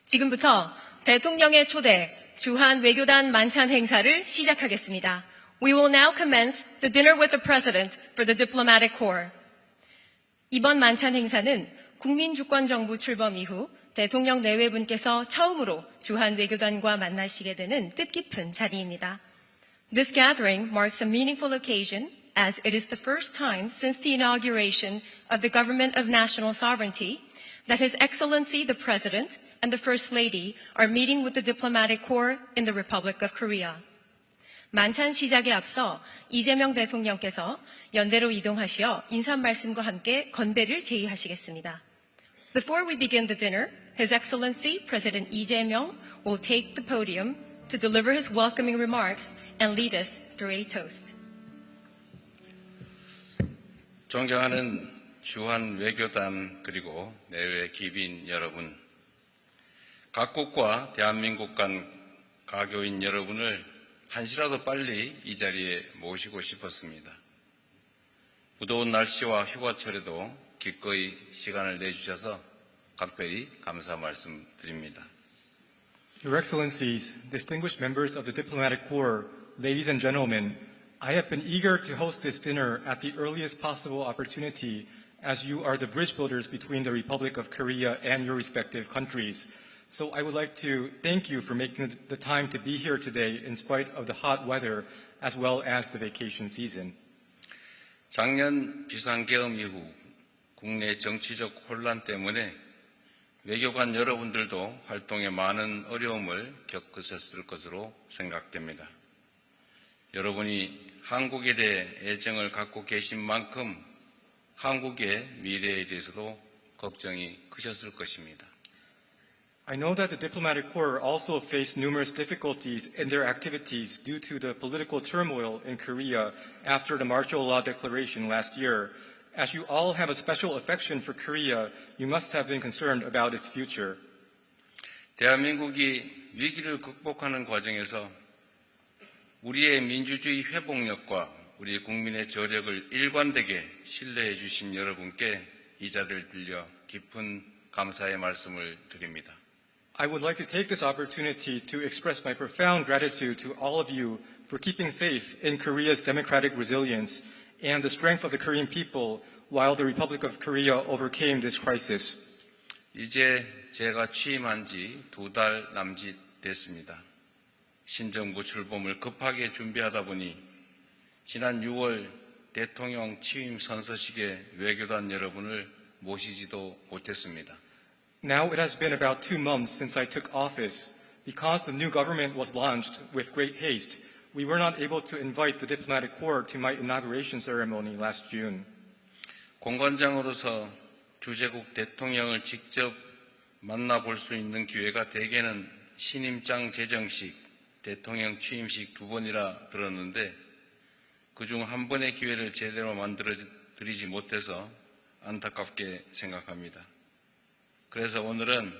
지금부터 대통령의 초대 주한 외교단 만찬 행사를 시작하겠습니다. We will now commence the dinner with the President for the Diplomatic Corps. 이번 만찬 행사는 국민주권정부 출범 이후 대통령 내외분께서 처음으로 주한 외교단과 만나시게 되는 뜻깊은 자리입니다. This gathering marks a meaningful occasion as it is the first time since the inauguration of the Government of National Sovereignty that His Excellency the President and the First Lady are meeting with the Diplomatic Corps in the Republic of Korea. 만찬 시작에 앞서 이재명 대통령께서 연대로 이동하시어 인사 말씀과 함께 건배를 제의하시겠습니다. Before we begin the dinner, His Excellency President Lee Jae-myung will take the podium to deliver his welcoming remarks and lead us through a toast. 존경하는 주한 외교단 그리고 내외 기빈 여러분, 각국과 대한민국 간 가교인 여러분을 한시라도 빨리 이 자리에 모시고 싶었습니다. 무더운 날씨와 휴가철에도 기꺼이 시간을 내주셔서 각별히 감사 말씀드립니다. Your Excellencies, distinguished members of the Diplomatic Corps, ladies and gentlemen, I have been eager to host this dinner at the earliest possible opportunity as you are the bridge builders between the Republic of Korea and your respective countries. So I would like to thank you for making the time to be here today in spite of the hot weather as well as the vacation season. 작년 비상계엄 이후 국내 정치적 혼란 때문에 외교관 여러분들도 활동에 많은 어려움을 겪으셨을 것으로 생각됩니다. 여러분이 한국에 대해 애정을 갖고 계신 만큼 한국의 미래에 대해서도 걱정이 크셨을 것입니다. I know that the Diplomatic Corps also faced numerous difficulties in their activities due to the political turmoil in Korea after the martial law declaration last year. As you all have a special affection for Korea, you must have been concerned about its future. 대한민국이 위기를 극복하는 과정에서 우리의 민주주의 회복력과 우리 국민의 저력을 일관되게 신뢰해 주신 여러분께 이 자리를 빌려 깊은 감사의 말씀을 드립니다. I would like to take this opportunity to express my profound gratitude to all of you for keeping faith in Korea's democratic resilience and the strength of the Korean people while the Republic of Korea overcame this crisis. 이제 제가 취임한 지 2달 남짓 됐습니다. 신정부 출범을 급하게 준비하다 보니 지난 6월 대통령 취임 선서식에 외교단 여러분을 모시지도 못했습니다. Now it has been about 2 months since I took office. Because the new government was launched with great haste, we were not able to invite the Diplomatic Corps to my inauguration ceremony last June. 공관장으로서 주재국 대통령을 직접 만나볼 수 있는 기회가 대개는 신임장 제정식, 대통령 취임식 2번이라 들었는데 그중 한 번의 기회를 제대로 만들어 드리지 못해서 안타깝게 생각합니다. 그래서 오늘은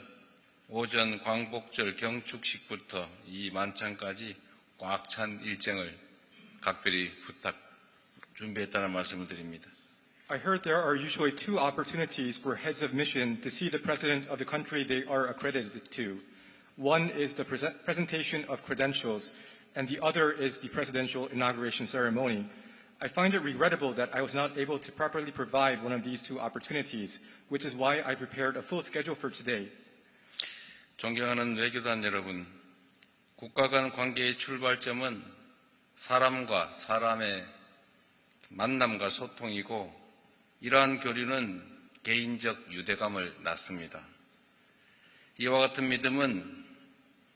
오전 광복절 경축식부터 이 만찬까지 꽉 찬 일정을 각별히 준비했다는 말씀을 드립니다. I heard there are usually 2 opportunities for heads of mission to see the president of the country they are accredited to. One is the presentation of credentials, and the other is the presidential inauguration ceremony. I find it regrettable that I was not able to properly provide one of these 2 opportunities, which is why I prepared a full schedule for today. 존경하는 외교단 여러분, 국가 간 관계의 출발점은 사람과 사람의 만남과 소통이고 이러한 교류는 개인적 유대감을 낳습니다. 이와 같은 믿음은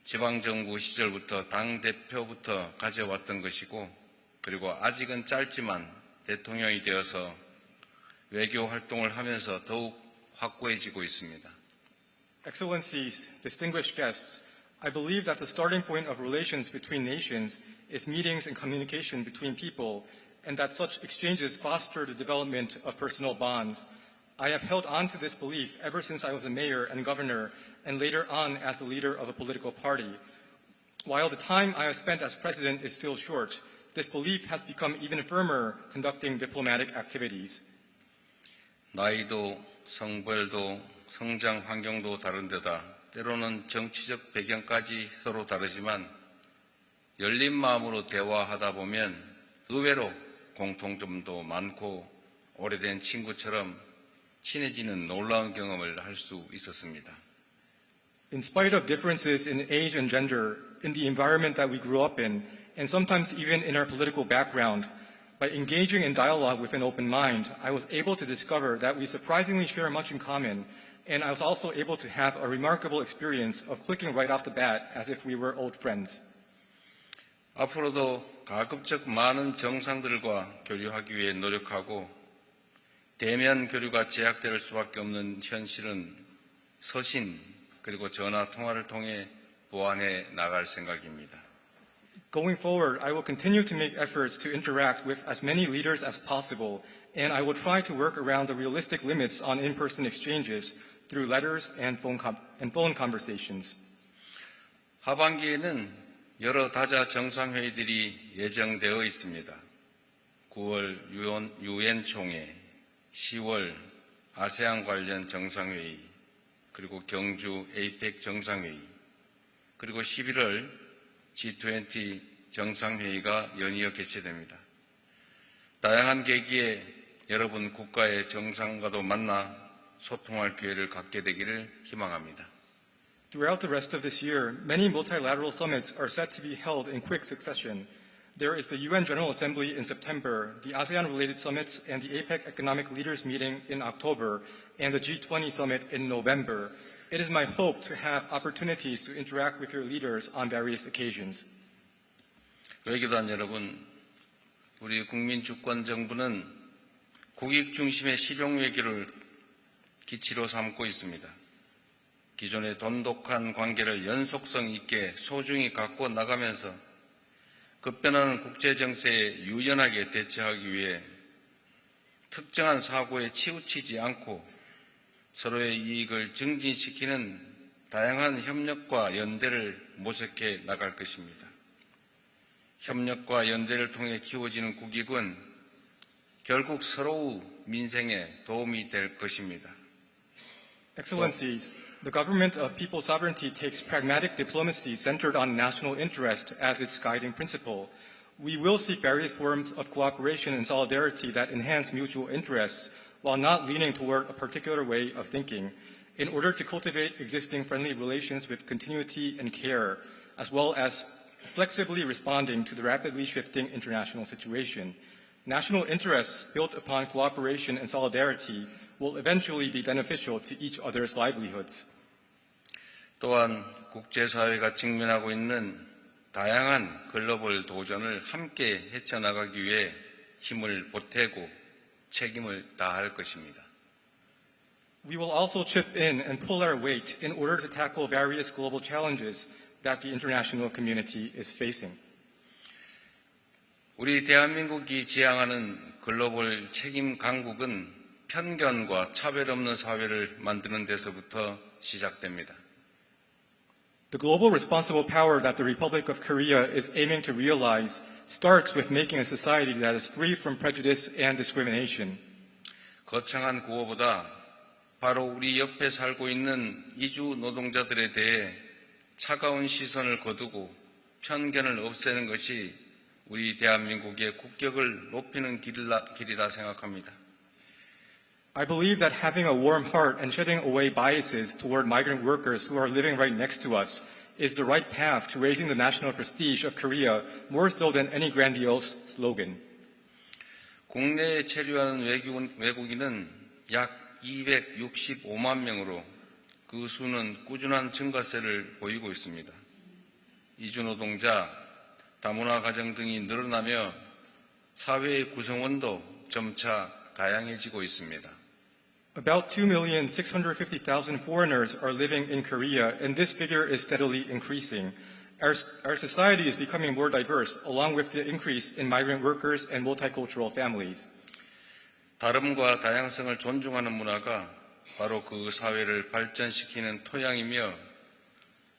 지방정부 시절부터 당대표부터 가져왔던 것이고 그리고 아직은 짧지만 대통령이 되어서 외교 활동을 하면서 더욱 확고해지고 있습니다. Excellencies, distinguished guests, I believe that the starting point of relations between nations is meetings and communication between people, and that such exchanges foster the development of personal bonds. I have held on to this belief ever since I was a mayor and governor, and later on as the leader of a political party. While the time I have spent as president is still short, this belief has become even firmer conducting diplomatic activities. 나이도 성별도 성장 환경도 다른 데다 때로는 정치적 배경까지 서로 다르지만 열린 마음으로 대화하다 보면 의외로 공통점도 많고 오래된 친구처럼 친해지는 놀라운 경험을 할 수 있었습니다. In spite of differences in age and gender, in the environment that we grew up in, and sometimes even in our political background, by engaging in dialogue with an open mind, I was able to discover that we surprisingly share much in common, and I was also able to have a remarkable experience of clicking right off the bat as if we were old friends. 앞으로도 가급적 많은 정상들과 교류하기 위해 노력하고 대면 교류가 제약될 수밖에 없는 현실은 서신 그리고 전화 통화를 통해 보완해 나갈 생각입니다. Going forward, I will continue to make efforts to interact with as many leaders as possible, and I will try to work around the realistic limits on in-person exchanges through letters and phone conversations. 하반기에는 여러 다자 정상회의들이 예정되어 있습니다. 9월 유엔 총회, 10월 아세안 관련 정상회의, 그리고 경주 에이펙 정상회의, 그리고 11월 G20 정상회의가 연이어 개최됩니다. 다양한 계기에 여러분 국가의 정상과도 만나 소통할 기회를 갖게 되기를 희망합니다. Throughout the rest of this year, many multilateral summits are set to be held in quick succession. There is the UN General Assembly in September, the ASEAN-related summits and the APEC Economic Leaders Meeting in October, and the G20 Summit in November. It is my hope to have opportunities to interact with your leaders on various occasions. 외교단 여러분, 우리 국민주권정부는 국익 중심의 실용 외교를 기치로 삼고 있습니다. 기존의 돈독한 관계를 연속성 있게 소중히 갖고 나가면서 급변하는 국제정세에 유연하게 대처하기 위해 특정한 사고에 치우치지 않고 서로의 이익을 증진시키는 다양한 협력과 연대를 모색해 나갈 것입니다. 협력과 연대를 통해 키워지는 국익은 결국 서로의 민생에 도움이 될 것입니다. Excellencies, the government of people's sovereignty takes pragmatic diplomacy centered on national interest as its guiding principle. We will seek various forms of cooperation and solidarity that enhance mutual interests while not leaning toward a particular way of thinking in order to cultivate existing friendly relations with continuity and care, as well as flexibly responding to the rapidly shifting international situation. National interests built upon cooperation and solidarity will eventually be beneficial to each other's livelihoods. 또한 국제사회가 직면하고 있는 다양한 글로벌 도전을 함께 헤쳐나가기 위해 힘을 보태고 책임을 다할 것입니다. We will also chip in and pull our weight in order to tackle various global challenges that the international community is facing. 우리 대한민국이 지향하는 글로벌 책임 강국은 편견과 차별 없는 사회를 만드는 데서부터 시작됩니다. The global responsible power that the Republic of Korea is aiming to realize starts with making a society that is free from prejudice and discrimination. 거창한 구호보다 바로 우리 옆에 살고 있는 이주 노동자들에 대해 차가운 시선을 거두고 편견을 없애는 것이 우리 대한민국의 국격을 높이는 길이라 생각합니다. I believe that having a warm heart and shedding away biases toward migrant workers who are living right next to us is the right path to raising the national prestige of Korea more so than any grandiose slogan. 국내에 체류하는 외국인은 약 265만 명으로 그 수는 꾸준한 증가세를 보이고 있습니다. 이주노동자, 다문화 가정 등이 늘어나며 사회의 구성원도 점차 다양해지고 있습니다. About 2,650,000 foreigners are living in Korea, and this figure is steadily increasing. Our society is becoming more diverse, along with the increase in migrant workers and multicultural families. 다름과 다양성을 존중하는 문화가 바로 그 사회를 발전시키는 토양이며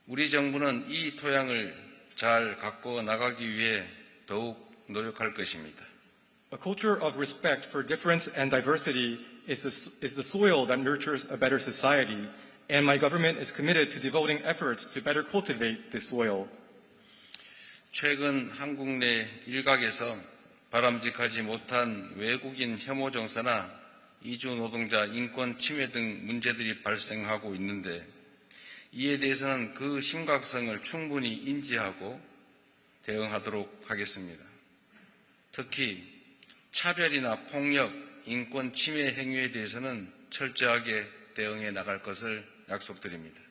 우리 정부는 이 토양을 잘 가꿔 나가기 위해 더욱 노력할 것입니다. A culture of respect for difference and diversity is the soil that nurtures a better society, and my government is committed to devoting efforts to better cultivate this soil. 최근 한국 내 일각에서 바람직하지 못한 외국인 혐오 정서나 이주 노동자 인권 침해 등 문제들이 발생하고 있는데 이에 대해서는 그 심각성을 충분히 인지하고 대응하도록 하겠습니다. 특히 차별이나 폭력, 인권 침해 행위에 대해서는 철저하게 대응해 나갈 것을 약속드립니다.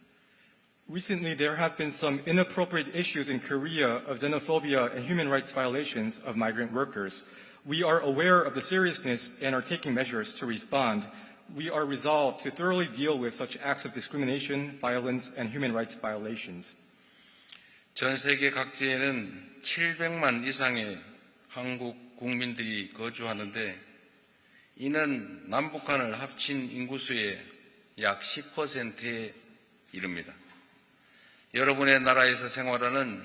Recently, there have been some inappropriate issues in Korea of xenophobia and human rights violations of migrant workers. We are aware of the seriousness and are taking measures to respond. We are resolved to thoroughly deal with such acts of discrimination, violence, and human rights violations. 전 세계 각지에는 700만 이상의 한국 국민들이 거주하는데 이는 남북한을 합친 인구수의 약 10%에 이릅니다. 여러분의 나라에서 생활하는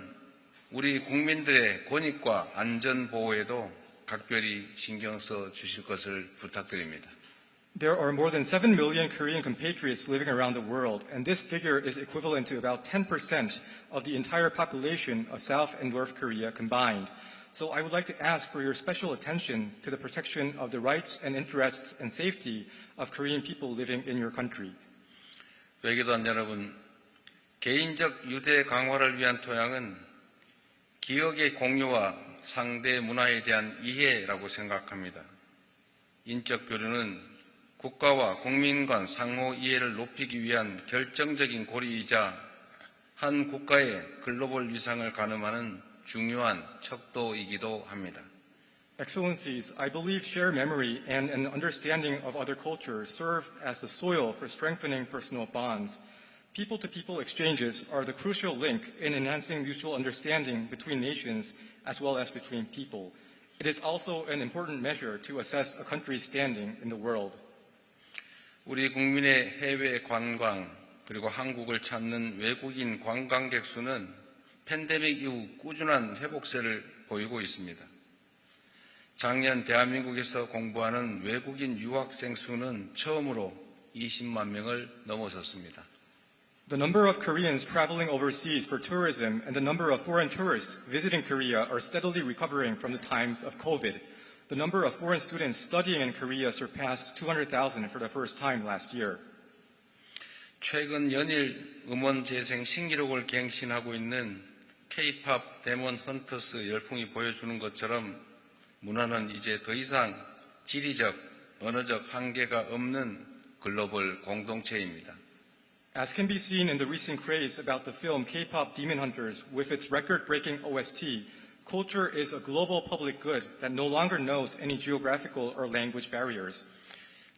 우리 국민들의 권익과 안전 보호에도 각별히 신경 써 주실 것을 부탁드립니다. There are more than 7 million Korean compatriots living around the world, and this figure is equivalent to about 10% of the entire population of South and North Korea combined. So I would like to ask for your special attention to the protection of the rights and interests and safety of Korean people living in your country. 외교단 여러분, 개인적 유대 강화를 위한 토양은 기억의 공유와 상대 문화에 대한 이해라고 생각합니다. 인적 교류는 국가와 국민 간 상호 이해를 높이기 위한 결정적인 고리이자 한 국가의 글로벌 위상을 가늠하는 중요한 척도이기도 합니다. Excellencies, I believe shared memory and an understanding of other cultures serve as the soil for strengthening personal bonds. People-to-people exchanges are the crucial link in enhancing mutual understanding between nations as well as between people. It is also an important measure to assess a country's standing in the world. 우리 국민의 해외 관광 그리고 한국을 찾는 외국인 관광객 수는 팬데믹 이후 꾸준한 회복세를 보이고 있습니다. 작년 대한민국에서 공부하는 외국인 유학생 수는 처음으로 20만 명을 넘어섰습니다. The number of Koreans traveling overseas for tourism and the number of foreign tourists visiting Korea are steadily recovering from the times of COVID. The number of foreign students studying in Korea surpassed 200,000 for the first time last year. 최근 연일 음원 재생 신기록을 갱신하고 있는 K-팝 데몬 헌터스 열풍이 보여주는 것처럼 문화는 이제 더 이상 지리적, 언어적 한계가 없는 글로벌 공동체입니다. As can be seen in the recent craze about the film K-pop Demon Hunters with its record-breaking OST, culture is a global public good that no longer knows any geographical or language barriers.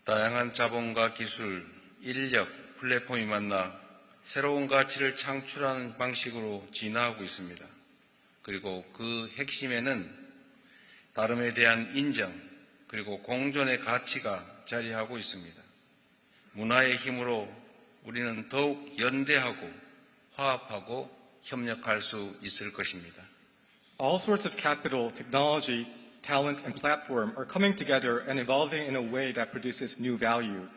다양한 자본과 기술, 인력, 플랫폼이 만나 새로운 가치를 창출하는 방식으로 진화하고 있습니다. 그리고 그 핵심에는 다름에 대한 인정, 그리고 공존의 가치가 자리하고 있습니다. 문화의 힘으로 우리는 더욱 연대하고 화합하고 협력할 수 있을 것입니다. All sorts of capital, technology, talent, and platform are coming together and evolving in a way that produces new value.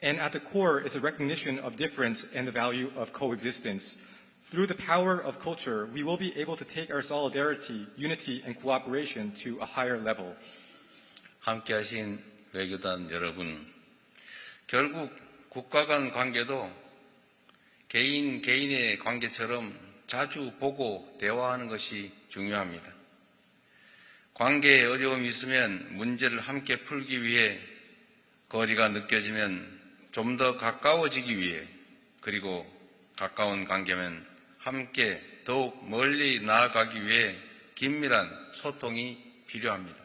And at the core is a recognition of difference and the value of coexistence. Through the power of culture, we will be able to take our solidarity, unity, and cooperation to a higher level. 함께하신 외교단 여러분, 결국 국가 간 관계도 개인의 관계처럼 자주 보고 대화하는 것이 중요합니다. 관계에 어려움이 있으면 문제를 함께 풀기 위해 거리가 느껴지면 좀 더 가까워지기 위해 그리고 가까운 관계면 함께 더욱 멀리 나아가기 위해 긴밀한 소통이 필요합니다.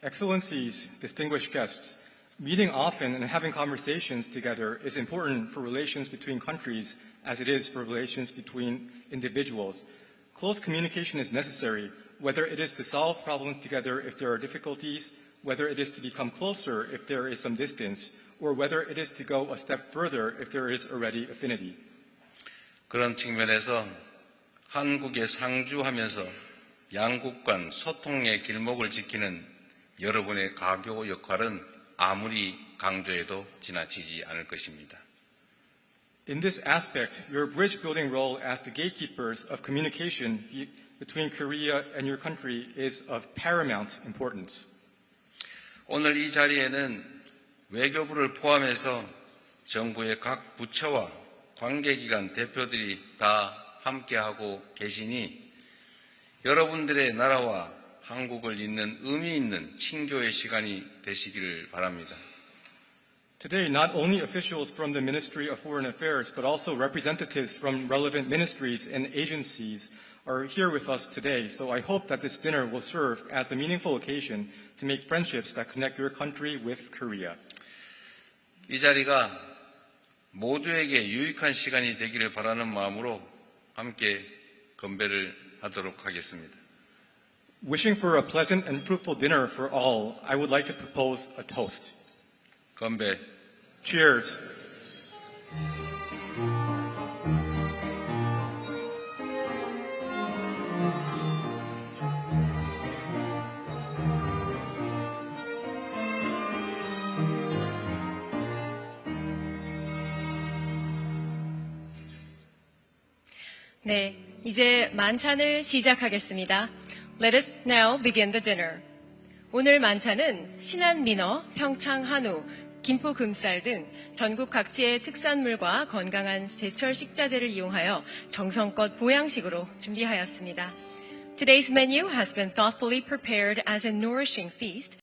Excellencies, distinguished guests, meeting often and having conversations together is important for relations between countries as it is for relations between individuals. Close communication is necessary, whether it is to solve problems together if there are difficulties, whether it is to become closer if there is some distance, or whether it is to go a step further if there is already affinity. 그런 측면에서 한국에 상주하면서 양국 간 소통의 길목을 지키는 여러분의 가교 역할은 아무리 강조해도 지나치지 않을 것입니다. In this aspect, your bridge-building role as the gatekeepers of communication between Korea and your country is of paramount importance. 오늘 이 자리에는 외교부를 포함해서 정부의 각 부처와 관계기관 대표들이 다 함께하고 계시니 여러분들의 나라와 한국을 잇는 의미 있는 친교의 시간이 되시기를 바랍니다. Today, not only officials from the Ministry of Foreign Affairs, but also representatives from relevant ministries and agencies are here with us today. So I hope that this dinner will serve as a meaningful occasion to make friendships that connect your country with Korea. 이 자리가 모두에게 유익한 시간이 되기를 바라는 마음으로 함께 건배를 하도록 하겠습니다. Wishing for a pleasant and fruitful dinner for all, I would like to propose a toast. 건배. Cheers. 네, 이제 만찬을 시작하겠습니다. Let us now begin the dinner. 오늘 만찬은 신안 민어, 평창 한우, 김포 금쌀 등 전국 각지의 특산물과 건강한 제철 식자재를 이용하여 정성껏 보양식으로 준비하였습니다. Today's menu has been thoughtfully prepared as a nourishing feast